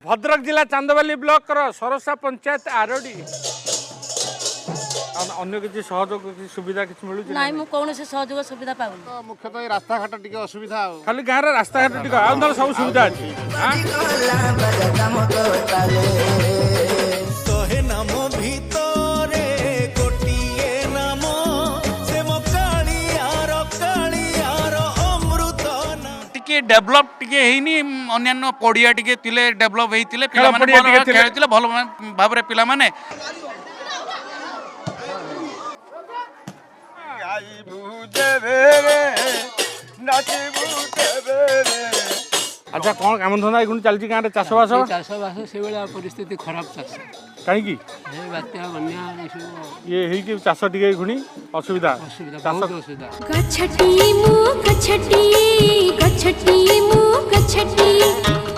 भद्रक जिला chandbali block Sarsa panchayat RD अन्य किसी सहयोग किसी सुविधा किसी मिलू नाई मु कौन से सहयोग सुविधा पाउनी मुख्यतः ये रास्ता घाट टिके असुविधा खाली गाँव रास्ता घाट टिक आ सब सुविधा अच्छी डेभलप टिके हेनी अन्य पड़िया टिके तिले डेभलप हेतिले पिला माने खेलतिले भल भाबरे पिला माने अच्छा कौन काम धंदा एगुण चलती गाँव में चाषबास चाषबास से परिस्थिति खराब चाष कहीं बात्या बन्या ये चाष टे गुणी असुविधा असुविधा गछटी मु गछटी गछटी मु गछटी